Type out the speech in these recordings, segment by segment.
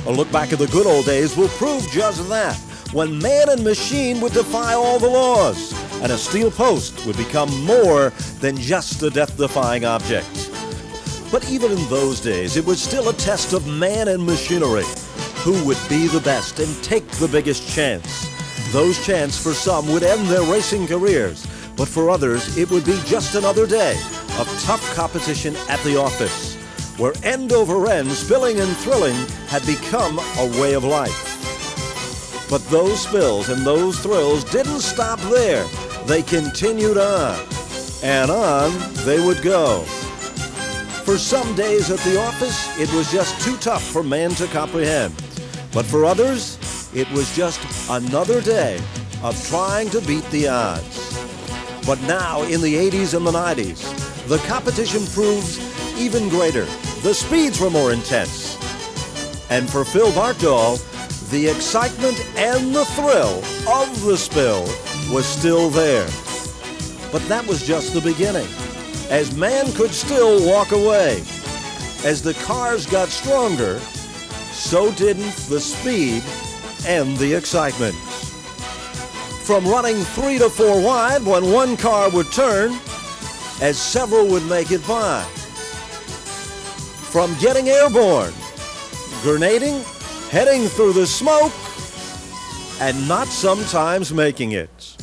A look back at the good old days will prove just that, when man and machine would defy all the laws, and a steel post would become more than just a death-defying object. But even in those days, it was still a test of man and machinery. Who would be the best and take the biggest chance? Those chances for some would end their racing careers, but for others, it would be just another day of tough competition at the office, where end over end, spilling and thrilling had become a way of life. But those spills and those thrills didn't stop there. They continued on, and on they would go. For some days at the office, it was just too tough for man to comprehend. But for others, it was just another day of trying to beat the odds. But now, in the 80s and the 90s, the competition proves even greater. The speeds were more intense. And for Phil Bartol, the excitement and the thrill of the spill was still there. But that was just the beginning, as man could still walk away. As the cars got stronger, so didn't the speed and the excitement. From running 3 to 4 wide when one car would turn, as several would make it by. From getting airborne, grenading, heading through the smoke, and not sometimes making it.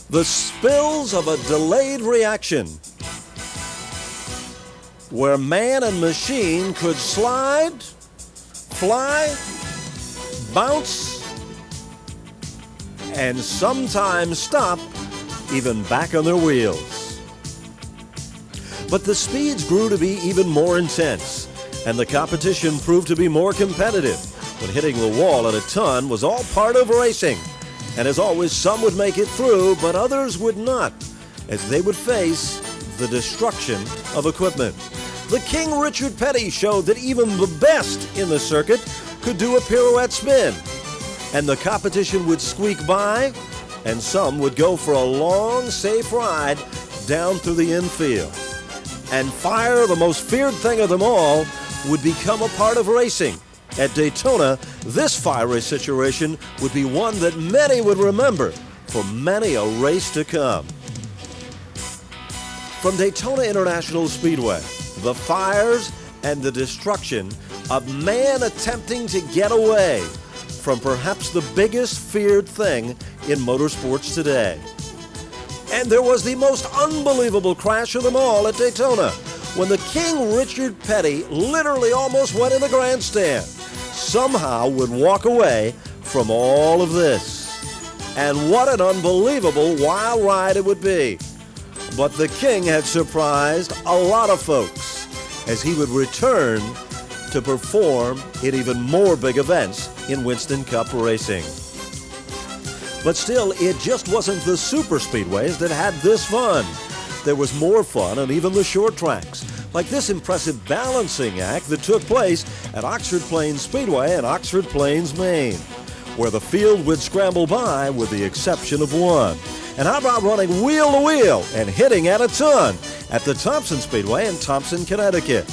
The spills of a delayed reaction, where man and machine could slide, fly, bounce, and sometimes stop, even back on their wheels. But the speeds grew to be even more intense, and the competition proved to be more competitive, when hitting the wall at a ton was all part of racing. And as always, some would make it through, but others would not, as they would face the destruction of equipment. The King Richard Petty showed that even the best in the circuit could do a pirouette spin, and the competition would squeak by, and some would go for a long, safe ride down through the infield. And fire, the most feared thing of them all, would become a part of racing. At Daytona, this fiery situation would be one that many would remember for many a race to come. From Daytona International Speedway, the fires and the destruction of man attempting to get away from perhaps the biggest feared thing in motorsports today. And there was the most unbelievable crash of them all at Daytona, when the King Richard Petty literally almost went in the grandstand. Somehow would walk away from all of this. And what an unbelievable wild ride it would be. But the King had surprised a lot of folks, as he would return to perform in even more big events in Winston Cup racing. But still, it just wasn't the super speedways that had this fun. There was more fun on even the short tracks, like this impressive balancing act that took place at Oxford Plains Speedway in Oxford Plains, Maine, where the field would scramble by with the exception of one. And how about running wheel to wheel and hitting at a ton at the Thompson Speedway in Thompson, Connecticut.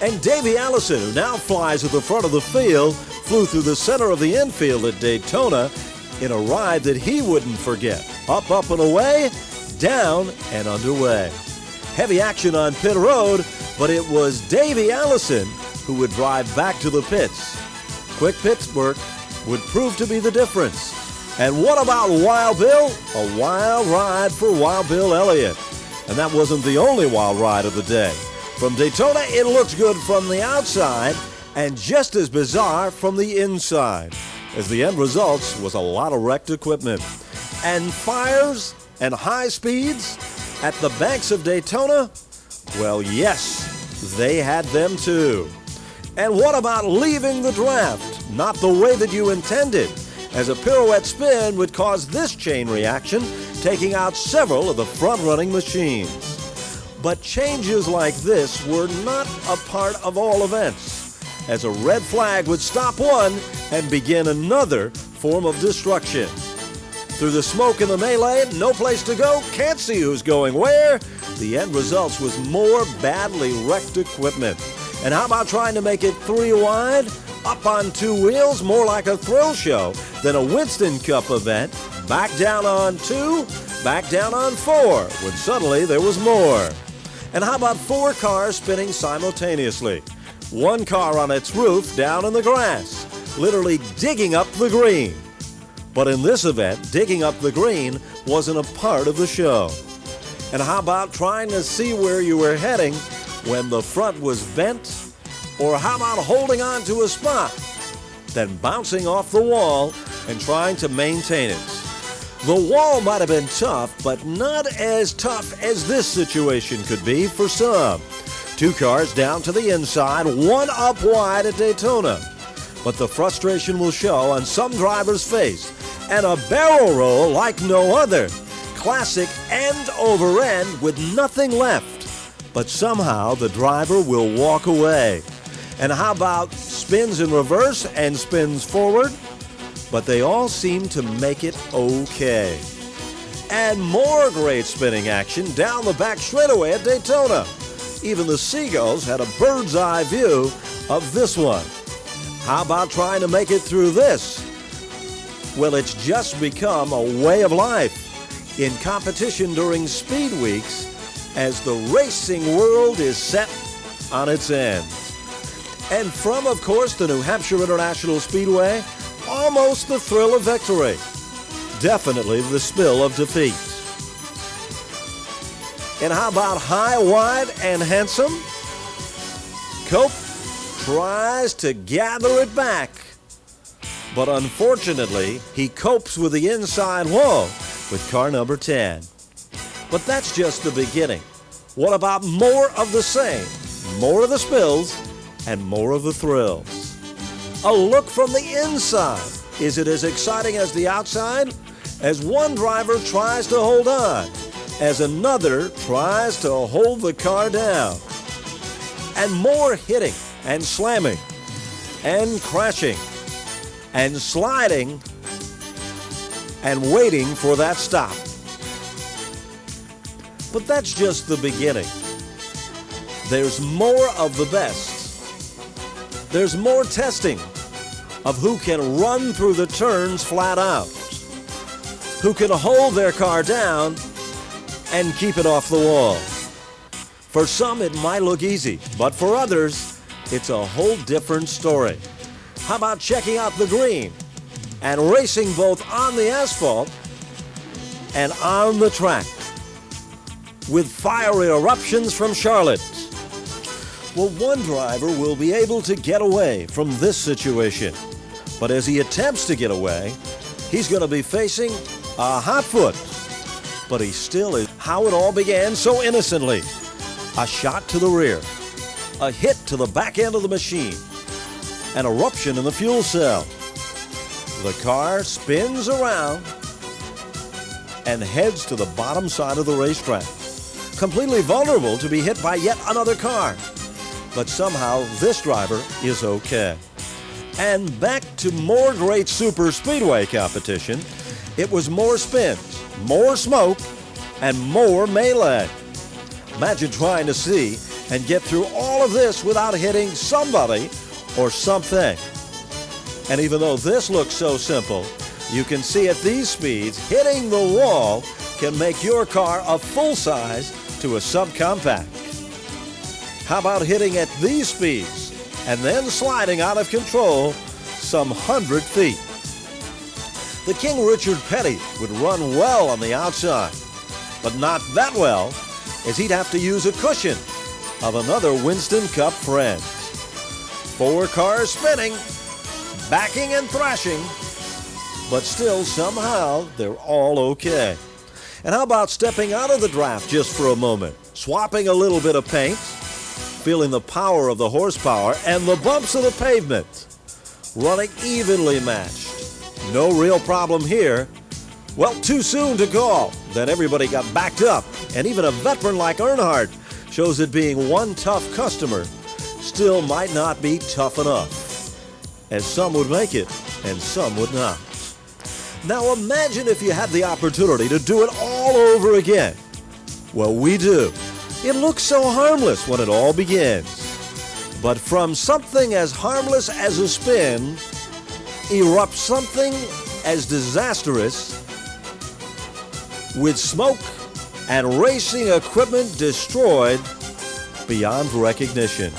And Davey Allison, who now flies at the front of the field, flew through the center of the infield at Daytona in a ride that he wouldn't forget. Up, up, and away, down, and underway. Heavy action on pit road, but it was Davey Allison who would drive back to the pits. Quick pit work would prove to be the difference. And what about Wild Bill? A wild ride for Wild Bill Elliott. And that wasn't the only wild ride of the day. From Daytona, it looks good from the outside and just as bizarre from the inside, as the end results was a lot of wrecked equipment. And fires and high speeds at the banks of Daytona? Well, yes, they had them too. And what about leaving the draft? Not the way that you intended, as a pirouette spin would cause this chain reaction, taking out several of the front-running machines. But changes like this were not a part of all events, as a red flag would stop one and begin another form of destruction. Through the smoke and the melee, no place to go, can't see who's going where. The end results was more badly wrecked equipment. And how about trying to make it 3 wide? Up on 2 wheels, more like a thrill show than a Winston Cup event. Back down on 2, back down on 4, when suddenly there was more. And how about 4 cars spinning simultaneously? 1 car on its roof down in the grass, literally digging up the green. But in this event, digging up the green wasn't a part of the show. And how about trying to see where you were heading when the front was bent? Or how about holding on to a spot, then bouncing off the wall and trying to maintain it? The wall might have been tough, but not as tough as this situation could be for some. 2 cars down to the inside, 1 up wide at Daytona. But the frustration will show on some driver's face, and a barrel roll like no other. Classic end over end with nothing left. But somehow the driver will walk away. And how about spins in reverse and spins forward? But they all seem to make it okay. And more great spinning action down the back straightaway at Daytona. Even the Seagulls had a bird's eye view of this one. How about trying to make it through this? Well, it's just become a way of life in competition during speed weeks as the racing world is set on its end. And from, of course, the New Hampshire International Speedway, almost the thrill of victory. Definitely the spill of defeat. And how about high, wide, and handsome? Cope tries to gather it back. But unfortunately, he copes with the inside wall with car number 10. But that's just the beginning. What about more of the same? More of the spills and more of the thrills. A look from the inside. Is it as exciting as the outside? As one driver tries to hold on, as another tries to hold the car down. And more hitting and slamming and crashing and sliding and waiting for that stop. But that's just the beginning. There's more of the best. There's more testing of who can run through the turns flat out, who can hold their car down and keep it off the wall. For some, it might look easy, but for others, it's a whole different story. How about checking out the green and racing both on the asphalt and on the track with fiery eruptions from Charlotte? Well, one driver will be able to get away from this situation. But as he attempts to get away, he's going to be facing a hot foot. But he still is. How it all began so innocently. A shot to the rear, a hit to the back end of the machine, an eruption in the fuel cell. The car spins around and heads to the bottom side of the racetrack, completely vulnerable to be hit by yet another car. But somehow this driver is okay. And back to more great super speedway competition. It was more spins, more smoke, and more melee. Imagine trying to see and get through all of this without hitting somebody or something. And even though this looks so simple, you can see at these speeds, hitting the wall can make your car a full size to a subcompact. How about hitting at these speeds and then sliding out of control some 100 feet? The King Richard Petty would run well on the outside, but not that well, as he'd have to use a cushion of another Winston Cup friend. 4 cars spinning, backing and thrashing, but still somehow they're all okay. And how about stepping out of the draft just for a moment, swapping a little bit of paint, feeling the power of the horsepower and the bumps of the pavement, running evenly matched. No real problem here. Well, too soon to call. Then everybody got backed up, and even a veteran like Earnhardt shows that being one tough customer still might not be tough enough, as some would make it and some would not. Now imagine if you had the opportunity to do it all over again. Well, we do. It looks so harmless when it all begins. But from something as harmless as a spin erupts something as disastrous, with smoke and racing equipment destroyed beyond recognition.